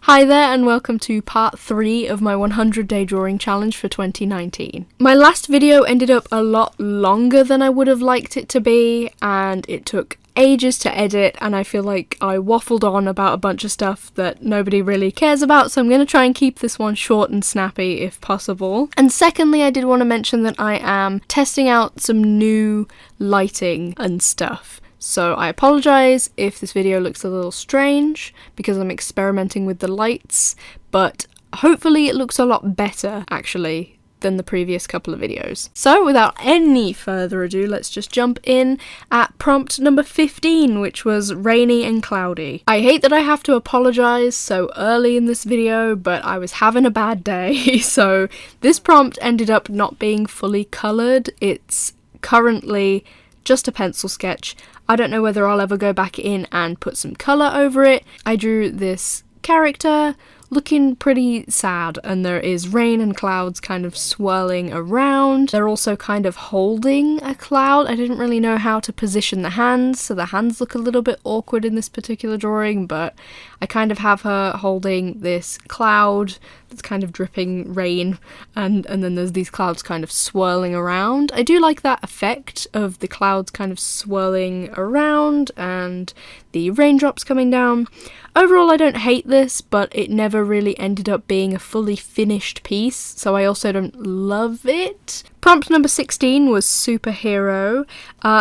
Hi there and welcome to part 3 of my 100-day drawing challenge for 2019. My last video ended up a lot longer than I would have liked it to be, and it took ages to edit, and I feel like I waffled on about a bunch of stuff that nobody really cares about, so I'm going to try and keep this one short and snappy if possible. And secondly, I did want to mention that I am testing out some new lighting and stuff. So I apologise if this video looks a little strange because I'm experimenting with the lights, but hopefully it looks a lot better actually than the previous couple of videos. So without any further ado, let's just jump in at prompt number 15, which was rainy and cloudy. I hate that I have to apologise so early in this video, but I was having a bad day, so this prompt ended up not being fully coloured. It's currently just a pencil sketch. I don't know whether I'll ever go back in and put some colour over it. I drew this character looking pretty sad, and there is rain and clouds kind of swirling around. They're also kind of holding a cloud. I didn't really know how to position the hands, so the hands look a little bit awkward in this particular drawing, but I kind of have her holding this cloud that's kind of dripping rain, and then there's these clouds kind of swirling around. I do like that effect of the clouds kind of swirling around and the raindrops coming down. Overall, I don't hate this, but it never really ended up being a fully finished piece, so I also don't love it. Prompt number 16 was superhero.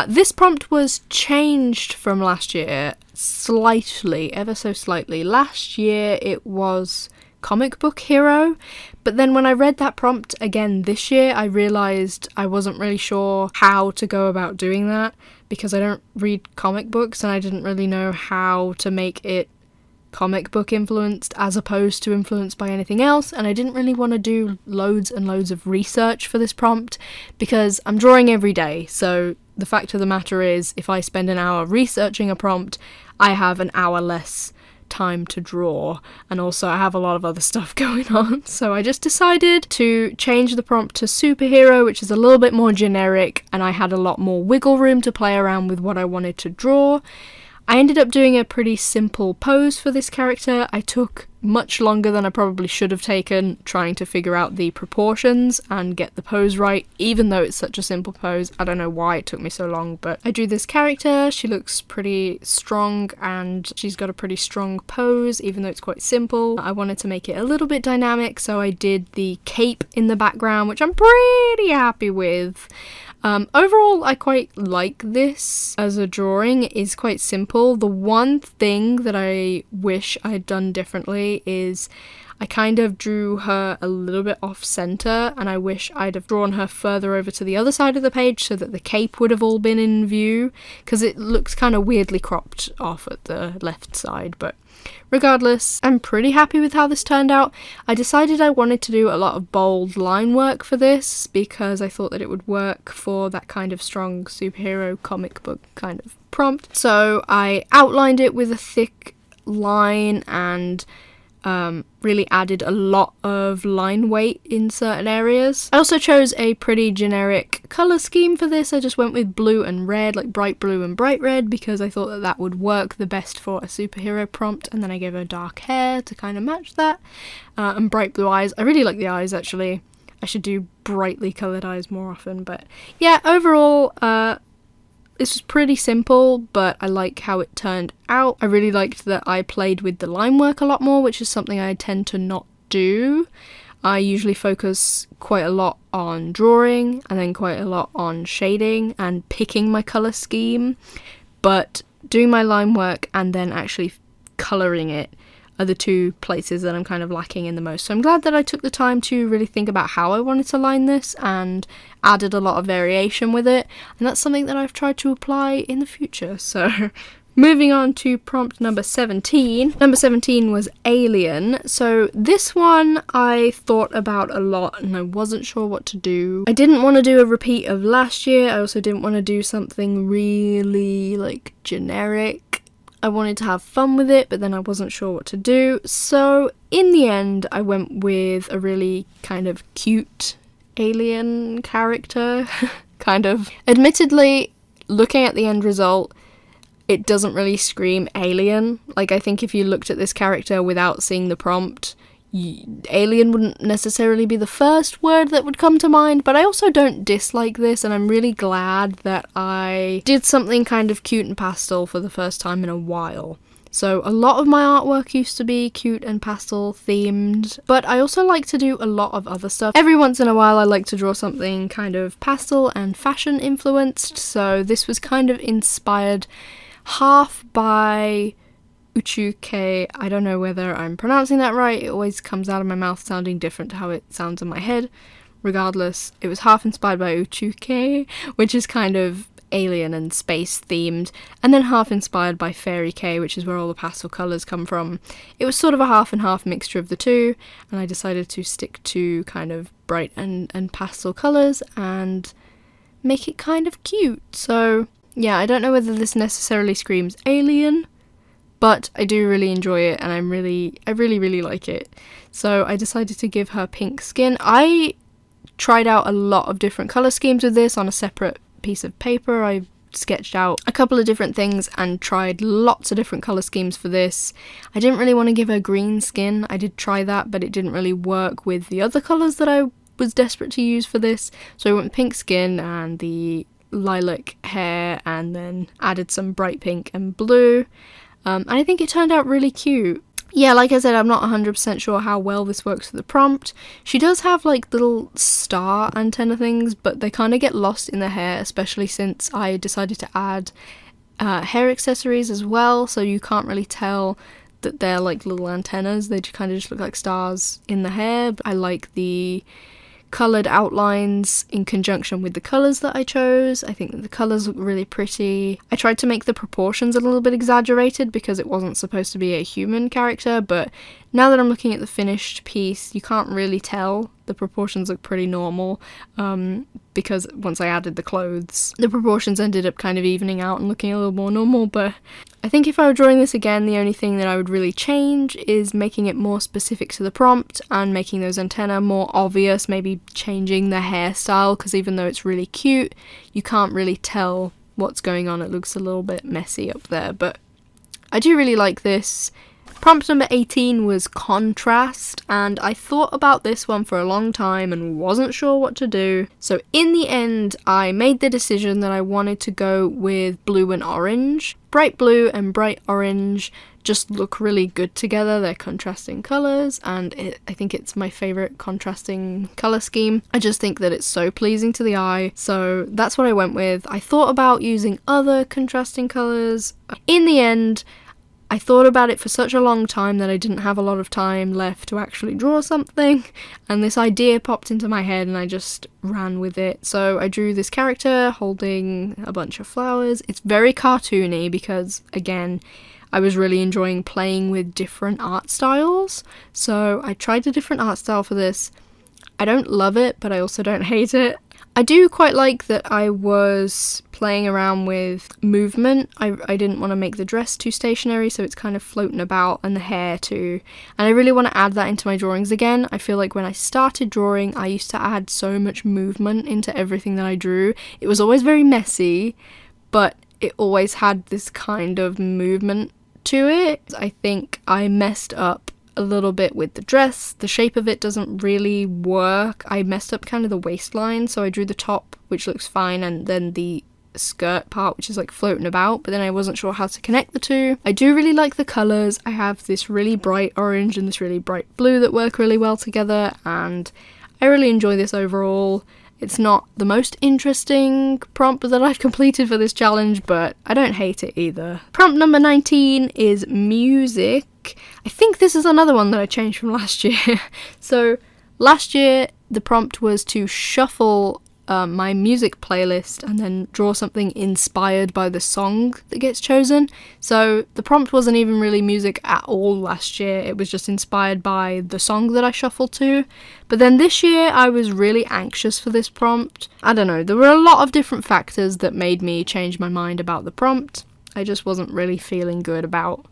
This prompt was changed from last year slightly, ever so slightly. Last year it was comic book hero, but then when I read that prompt again this year, I realised I wasn't really sure how to go about doing that because I don't read comic books and I didn't really know how to make it comic book influenced as opposed to influenced by anything else, and I didn't really want to do loads and loads of research for this prompt because I'm drawing every day, so the fact of the matter is if I spend an hour researching a prompt, I have an hour less time to draw, and also I have a lot of other stuff going on, so I just decided to change the prompt to superhero, which is a little bit more generic, and I had a lot more wiggle room to play around with what I wanted to draw. I ended up doing a pretty simple pose for this character. I took much longer than I probably should have taken trying to figure out the proportions and get the pose right, even though it's such a simple pose. I don't know why it took me so long, but I drew this character. She looks pretty strong and she's got a pretty strong pose, even though it's quite simple. I wanted to make it a little bit dynamic, so I did the cape in the background, which I'm pretty happy with. Overall, I quite like this as a drawing. It is quite simple. The one thing that I wish I'd done differently is I kind of drew her a little bit off center, and I wish I'd have drawn her further over to the other side of the page so that the cape would have all been in view, because it looks kind of weirdly cropped off at the left side, but regardless, I'm pretty happy with how this turned out. I decided I wanted to do a lot of bold line work for this because I thought that it would work for that kind of strong superhero comic book kind of prompt. So I outlined it with a thick line and really added a lot of line weight in certain areas. I also chose a pretty generic colour scheme for this. I just went with blue and red, like bright blue and bright red, because I thought that that would work the best for a superhero prompt, and then I gave her dark hair to kind of match that, and bright blue eyes. I really like the eyes actually. I should do brightly coloured eyes more often, but yeah, overall, this was pretty simple, but I like how it turned out. I really liked that I played with the line work a lot more, which is something I tend to not do. I usually focus quite a lot on drawing and then quite a lot on shading and picking my colour scheme, but doing my line work and then actually colouring it are the two places that I'm kind of lacking in the most. So I'm glad that I took the time to really think about how I wanted to line this and added a lot of variation with it, and that's something that I've tried to apply in the future. So moving on to prompt number 17. Number 17 was alien. So this one I thought about a lot and I wasn't sure what to do. I didn't want to do a repeat of last year. I also didn't want to do something really like generic. I wanted to have fun with it, but then I wasn't sure what to do. So in the end, I went with a really kind of cute alien character, kind of. Admittedly, looking at the end result, it doesn't really scream alien. Like, I think if you looked at this character without seeing the prompt, alien wouldn't necessarily be the first word that would come to mind, but I also don't dislike this, and I'm really glad that I did something kind of cute and pastel for the first time in a while. So a lot of my artwork used to be cute and pastel themed, but I also like to do a lot of other stuff. Every once in a while I like to draw something kind of pastel and fashion influenced, so this was kind of inspired half by Uchuke. I don't know whether I'm pronouncing that right, it always comes out of my mouth sounding different to how it sounds in my head. Regardless, it was half inspired by Uchuke, which is kind of alien and space themed, and then half inspired by Fairy K, which is where all the pastel colours come from. It was sort of a half and half mixture of the two, and I decided to stick to kind of bright and pastel colours and make it kind of cute. So yeah, I don't know whether this necessarily screams alien, but I do really enjoy it, and I really like it. So I decided to give her pink skin. I tried out a lot of different colour schemes with this on a separate piece of paper. I sketched out a couple of different things and tried lots of different colour schemes for this. I didn't really want to give her green skin. I did try that, but it didn't really work with the other colours that I was desperate to use for this. So I went with pink skin and the lilac hair, and then added some bright pink and blue. And I think it turned out really cute. Yeah, like I said, I'm not 100% sure how well this works for the prompt. She does have like little star antenna things, but they kind of get lost in the hair, especially since I decided to add hair accessories as well, so you can't really tell that they're like little antennas. They kind of just look like stars in the hair. But I like the coloured outlines in conjunction with the colours that I chose. I think that the colours look really pretty. I tried to make the proportions a little bit exaggerated because it wasn't supposed to be a human character, but now that I'm looking at the finished piece, you can't really tell. The proportions look pretty normal, because once I added the clothes, the proportions ended up kind of evening out and looking a little more normal. But I think if I were drawing this again, the only thing that I would really change is making it more specific to the prompt and making those antennae more obvious, maybe changing the hairstyle, because even though it's really cute, you can't really tell what's going on. It looks a little bit messy up there, but I do really like this. Prompt number 18 was contrast, and I thought about this one for a long time and wasn't sure what to do. So in the end, I made the decision that I wanted to go with blue and orange. Bright blue and bright orange just look really good together. They're contrasting colours, and I think it's my favourite contrasting colour scheme. I just think that it's so pleasing to the eye, so that's what I went with. I thought about using other contrasting colours. In the end, I thought about it for such a long time that I didn't have a lot of time left to actually draw something, and this idea popped into my head and I just ran with it. So I drew this character holding a bunch of flowers. It's very cartoony because, again, I was really enjoying playing with different art styles, so I tried a different art style for this. I don't love it, but I also don't hate it. I do quite like that I was playing around with movement. I didn't want to make the dress too stationary, so it's kind of floating about, and the hair too. And I really want to add that into my drawings again. I feel like when I started drawing, I used to add so much movement into everything that I drew. It was always very messy, but it always had this kind of movement to it. I think I messed up a little bit with the dress. The shape of it doesn't really work. I messed up kind of the waistline, so I drew the top, which looks fine, and then the skirt part, which is like floating about, but then I wasn't sure how to connect the two. I do really like the colours. I have this really bright orange and this really bright blue that work really well together, and I really enjoy this overall. It's not the most interesting prompt that I've completed for this challenge, but I don't hate it either. Prompt number 19 is music. I think this is another one that I changed from last year. So last year the prompt was to shuffle my music playlist and then draw something inspired by the song that gets chosen. So the prompt wasn't even really music at all last year, it was just inspired by the song that I shuffled to. But then this year I was really anxious for this prompt. I don't know, there were a lot of different factors that made me change my mind about the prompt. I just wasn't really feeling good about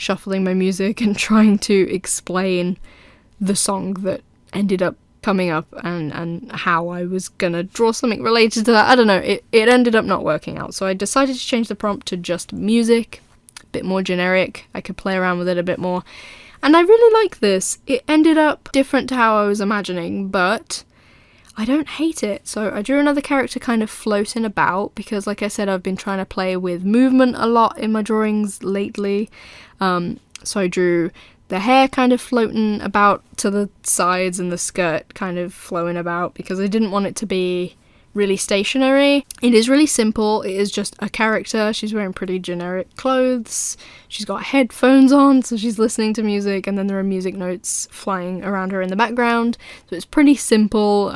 shuffling my music and trying to explain the song that ended up coming up and how I was gonna draw something related to that. I don't know, it ended up not working out, so I decided to change the prompt to just music, a bit more generic. I could play around with it a bit more, and I really like this. It ended up different to how I was imagining, but I don't hate it. So I drew another character kind of floating about because, like I said, I've been trying to play with movement a lot in my drawings lately. So I drew the hair kind of floating about to the sides and the skirt kind of flowing about because I didn't want it to be really stationary. It is really simple. It is just a character. She's wearing pretty generic clothes. She's got headphones on, so she's listening to music, and then there are music notes flying around her in the background. So it's pretty simple,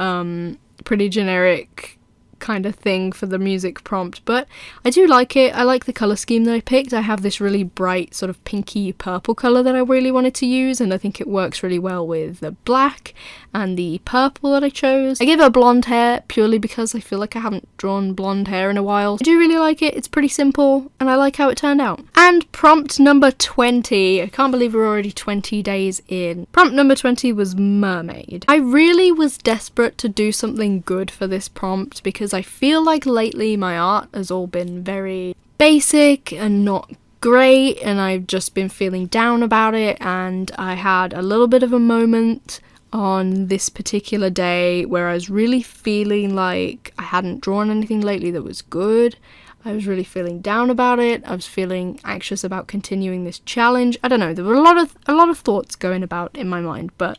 pretty generic kind of thing for the music prompt, but I do like it. I like the colour scheme that I picked. I have this really bright sort of pinky purple colour that I really wanted to use, and I think it works really well with the black and the purple that I chose. I gave her blonde hair purely because I feel like I haven't drawn blonde hair in a while. I do really like it. It's pretty simple and I like how it turned out. And prompt number 20. I can't believe we're already 20 days in. Prompt number 20 was Mermaid. I really was desperate to do something good for this prompt because I feel like lately my art has all been very basic and not great, and I've just been feeling down about it, and I had a little bit of a moment on this particular day where I was really feeling like I hadn't drawn anything lately that was good. I was really feeling down about it. I was feeling anxious about continuing this challenge. I don't know, there were a lot of thoughts going about in my mind, but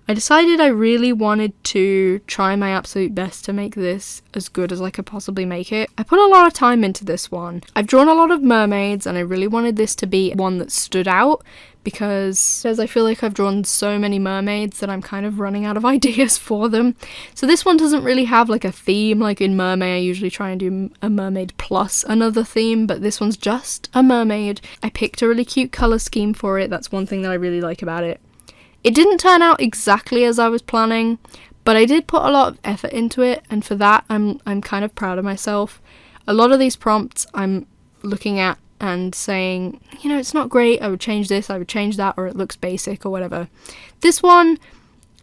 I decided I really wanted to try my absolute best to make this as good as I could possibly make it. I put a lot of time into this one. I've drawn a lot of mermaids and I really wanted this to be one that stood out because I feel like I've drawn so many mermaids that I'm kind of running out of ideas for them. So this one doesn't really have like a theme. Like in Mermaid, I usually try and do a mermaid plus another theme, but this one's just a mermaid. I picked a really cute colour scheme for it. That's one thing that I really like about it. It didn't turn out exactly as I was planning, but I did put a lot of effort into it, and for that I'm kind of proud of myself. A lot of these prompts I'm looking at and saying, you know, it's not great, I would change this, I would change that, or it looks basic or whatever. This one,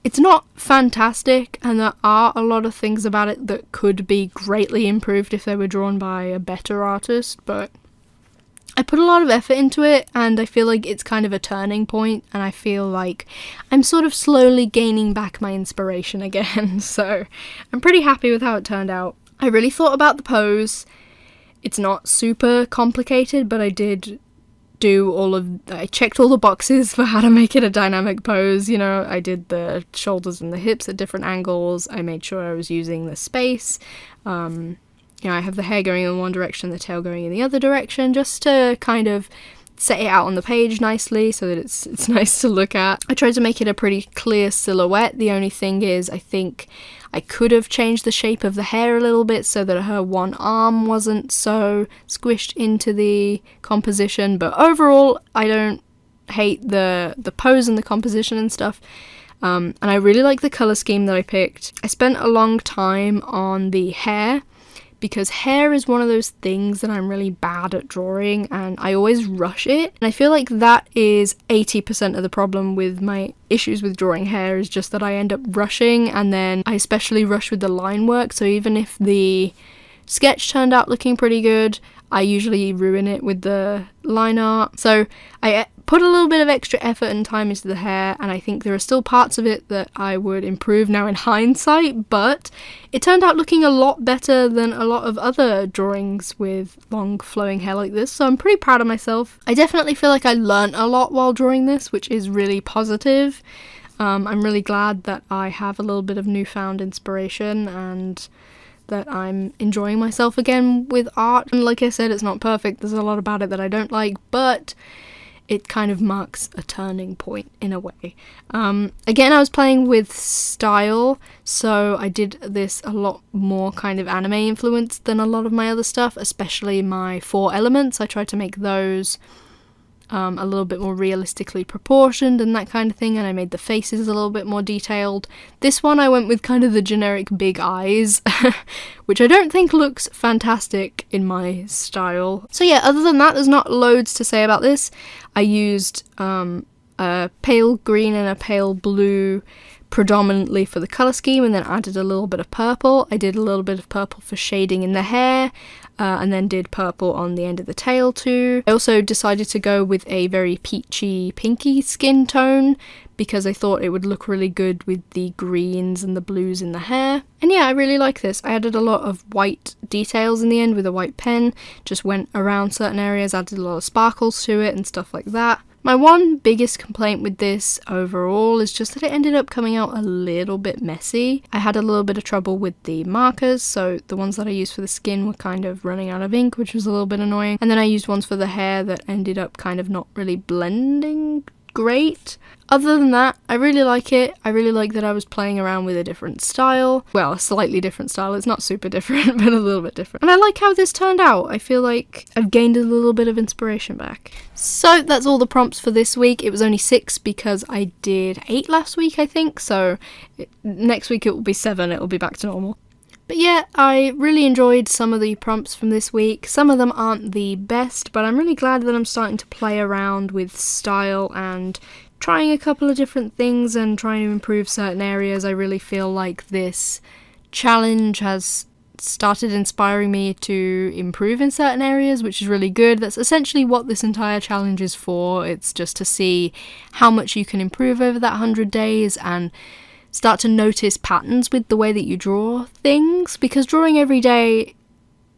it's not fantastic, and there are a lot of things about it that could be greatly improved if they were drawn by a better artist, but I put a lot of effort into it, and I feel like it's kind of a turning point, and I feel like I'm sort of slowly gaining back my inspiration again, so I'm pretty happy with how it turned out. I really thought about the pose. It's not super complicated, but I did I checked all the boxes for how to make it a dynamic pose. You know, I did the shoulders and the hips at different angles. I made sure I was using the space. You know, I have the hair going in one direction, the tail going in the other direction, just to kind of set it out on the page nicely so that it's nice to look at. I tried to make it a pretty clear silhouette. The only thing is, I think I could have changed the shape of the hair a little bit so that her one arm wasn't so squished into the composition, but overall I don't hate the pose and the composition and stuff. And I really like the colour scheme that I picked. I spent a long time on the hair, because hair is one of those things that I'm really bad at drawing and I always rush it. And I feel like that is 80% of the problem with my issues with drawing hair, is just that I end up rushing, and then I especially rush with the line work. So even if the sketch turned out looking pretty good, I usually ruin it with the line art. So I put a little bit of extra effort and time into the hair, and I think there are still parts of it that I would improve now in hindsight, but it turned out looking a lot better than a lot of other drawings with long flowing hair like this, so I'm pretty proud of myself. I definitely feel like I learnt a lot while drawing this, which is really positive. I'm really glad that I have a little bit of newfound inspiration and that I'm enjoying myself again with art. And like I said, it's not perfect, there's a lot about it that I don't like, but it kind of marks a turning point in a way. Again, I was playing with style, so I did this a lot more kind of anime influenced than a lot of my other stuff, especially my 4 elements. I tried to make those a little bit more realistically proportioned and that kind of thing, and I made the faces a little bit more detailed. This one I went with kind of the generic big eyes, which I don't think looks fantastic in my style. So yeah, other than that, there's not loads to say about this. I used a pale green and a pale blue predominantly for the colour scheme and then added a little bit of purple. I did a little bit of purple for shading in the hair, and then did purple on the end of the tail too. I also decided to go with a very peachy pinky skin tone because I thought it would look really good with the greens and the blues in the hair. And yeah, I really like this. I added a lot of white details in the end with a white pen, just went around certain areas, added a lot of sparkles to it and stuff like that. My one biggest complaint with this overall is just that it ended up coming out a little bit messy. I had a little bit of trouble with the markers, so the ones that I used for the skin were kind of running out of ink, which was a little bit annoying. And then I used ones for the hair that ended up kind of not really blending great. Other than that, I really like it. I really like that I was playing around with a different style. Well, a slightly different style. It's not super different, but a little bit different. And I like how this turned out. I feel like I've gained a little bit of inspiration back. So that's all the prompts for this week. It was only 6 because I did 8 last week, I think. So next week it will be 7. It will be back to normal. But yeah, I really enjoyed some of the prompts from this week. Some of them aren't the best, but I'm really glad that I'm starting to play around with style and trying a couple of different things and trying to improve certain areas. I really feel like this challenge has started inspiring me to improve in certain areas, which is really good. That's essentially what this entire challenge is for. It's just to see how much you can improve over that 100 days and start to notice patterns with the way that you draw things, because drawing every day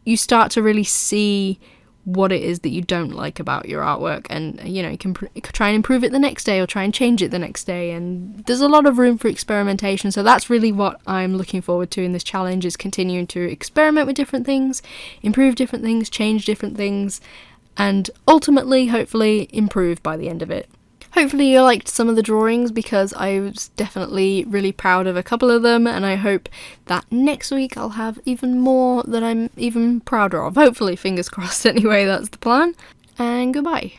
you start to really see what it is that you don't like about your artwork, and you know, you can try and improve it the next day or try and change it the next day, and there's a lot of room for experimentation. So that's really what I'm looking forward to in this challenge, is continuing to experiment with different things, improve different things, change different things, and ultimately hopefully improve by the end of it. Hopefully you liked some of the drawings, because I was definitely really proud of a couple of them, and I hope that next week I'll have even more that I'm even prouder of. Hopefully, fingers crossed anyway, that's the plan. And goodbye.